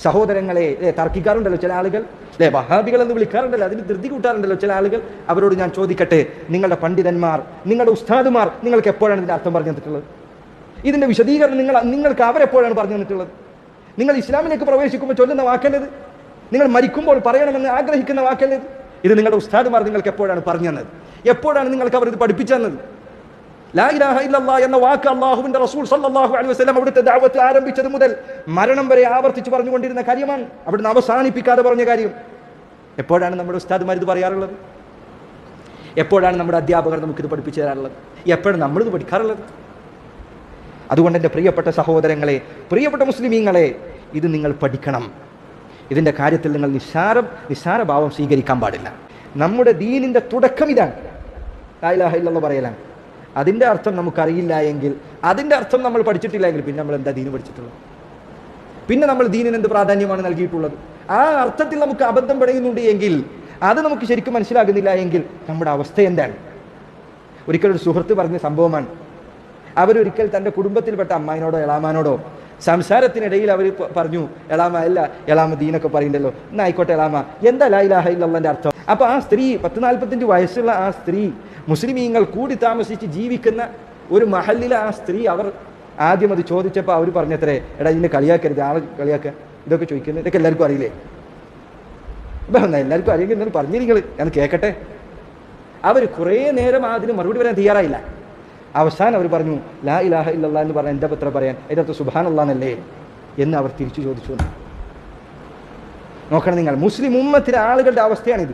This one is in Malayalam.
സഹോദരങ്ങളെ, തർക്കിക്കാറുണ്ടല്ലോ ചില ആളുകൾ, വഹാബികൾ എന്ന് വിളിക്കാറുണ്ടല്ലോ, അതിന് ധൃതി കൂട്ടാറുണ്ടല്ലോ ചില ആളുകൾ. അവരോട് ഞാൻ ചോദിക്കട്ടെ, നിങ്ങളുടെ പണ്ഡിതന്മാർ, നിങ്ങളുടെ ഉസ്താദുമാർ നിങ്ങൾക്ക് എപ്പോഴാണ് ഇതിന്റെ അർത്ഥം പറഞ്ഞു തന്നിട്ടുള്ളത്? ഇതിന്റെ വിശദീകരണം നിങ്ങൾക്ക് അവരെപ്പോഴാണ് പറഞ്ഞു തന്നിട്ടുള്ളത്? നിങ്ങൾ ഇസ്ലാമിലേക്ക് പ്രവേശിക്കുമ്പോൾ ചൊല്ലുന്ന വാക്കല്ലത്, നിങ്ങൾ മരിക്കുമ്പോൾ പറയണമെന്ന് ആഗ്രഹിക്കുന്ന വാക്കല്ലത്. ഇത് നിങ്ങളുടെ ഉസ്താദുമാർ നിങ്ങൾക്ക് എപ്പോഴാണ് പറഞ്ഞു തന്നത്? എപ്പോഴാണ് നിങ്ങൾക്ക് അവർ ഇത് പഠിപ്പിച്ചു തന്നത്? ലാ ഇലാഹ ഇല്ലല്ലാഹ് എന്ന വാക്ക് അല്ലാഹുവിന്റെ റസൂൽ സല്ലല്ലാഹു അലൈഹി വസല്ലം അവിടുത്തെ ദഅവത്ത് ആരംഭിച്ചത് മുതൽ മരണം വരെ ആവർത്തിച്ച് പറഞ്ഞുകൊണ്ടിരുന്ന കാര്യമാണ്. അവിടുന്ന് അവസാനിപ്പിക്കാതെ പറഞ്ഞ കാര്യം. എപ്പോഴാണ് നമ്മുടെ ഉസ്താദുമാർ ഇത് പറയാറുള്ളത്? എപ്പോഴാണ് നമ്മുടെ അധ്യാപകർ നമുക്കിത് പഠിപ്പിച്ചു തരാറുള്ളത്? എപ്പോഴാണ് നമ്മളിത് പഠിക്കാറുള്ളത്? അതുകൊണ്ട് എൻ്റെ പ്രിയപ്പെട്ട സഹോദരങ്ങളെ, പ്രിയപ്പെട്ട മുസ്ലിമീങ്ങളെ, ഇത് നിങ്ങൾ പഠിക്കണം. ഇതിൻ്റെ കാര്യത്തിൽ നിങ്ങൾ നിസ്സാരഭാവം സ്വീകരിക്കാൻ പാടില്ല. നമ്മുടെ ദീനിൻ്റെ തുടക്കം ഇതാണ്, ലാ ഇലാഹ ഇല്ലല്ലാഹ് പറയലാണ്. അതിൻ്റെ അർത്ഥം നമുക്കറിയില്ല എങ്കിൽ, അതിൻ്റെ അർത്ഥം നമ്മൾ പഠിച്ചിട്ടില്ല എങ്കിൽ പിന്നെ നമ്മൾ എന്താ ദീന് പഠിച്ചിട്ടുള്ളത്? പിന്നെ നമ്മൾ ദീനിന് എന്ത് പ്രാധാന്യമാണ് നൽകിയിട്ടുള്ളത്? ആ അർത്ഥത്തിൽ നമുക്ക് അബദ്ധം പടയുന്നുണ്ട് എങ്കിൽ, അത് നമുക്ക് ശരിക്കും മനസ്സിലാകുന്നില്ല എങ്കിൽ നമ്മുടെ അവസ്ഥ എന്താണ്? ഒരിക്കലൊരു സുഹൃത്ത് പറഞ്ഞ സംഭവമാണ്. അവരൊരിക്കൽ തൻ്റെ കുടുംബത്തിൽപ്പെട്ട അമ്മായിനോടോ എളാമാനോടോ സംസാരത്തിനിടയിൽ അവർ പറഞ്ഞു, എളാമ ദീനൊക്കെ പറയുന്നുണ്ടല്ലോ, എന്നാ ആയിക്കോട്ടെ എളാമ, എന്താ ലാ ഇലാഹ ഇല്ലല്ലാഹിന്റെ അർത്ഥം? അപ്പോൾ ആ സ്ത്രീ, 40-45 വയസ്സുള്ള ആ സ്ത്രീ, മുസ്ലിമീങ്ങൾ കൂടി താമസിച്ച് ജീവിക്കുന്ന ഒരു മഹല്ലിലെ ആ സ്ത്രീ, അവർ ആദ്യം അത് ചോദിച്ചപ്പോൾ അവർ പറഞ്ഞത്രേ, എടാ ഇതിനെ കളിയാക്കരുത്, ആളെ കളിയാക്കുക, ഇതൊക്കെ ചോദിക്കുന്നത്, ഇതൊക്കെ എല്ലാവർക്കും അറിയില്ലേ? ഇപ്പം എല്ലാവർക്കും അറിയെങ്കിൽ എന്നാലും പറഞ്ഞു നിങ്ങൾ, ഞാൻ കേൾക്കട്ടെ. അവർ കുറേ നേരം അതിന് മറുപടി പറയാൻ തയ്യാറായില്ല. അവസാനം അവർ പറഞ്ഞു, ലാ ഇലാഹ ഇല്ലല്ലാഹ് എന്ന് പറഞ്ഞാൽ എന്താ പത്ര പറയാൻ, അതിനകത്ത് സുബ്ഹാനല്ലാഹ് എന്നല്ലേ എന്ന് അവർ തിരിച്ചു ചോദിച്ചു. നോക്കണം നിങ്ങൾ, മുസ്ലിം ഉമ്മത്തിലെ ആളുകളുടെ അവസ്ഥയാണിത്.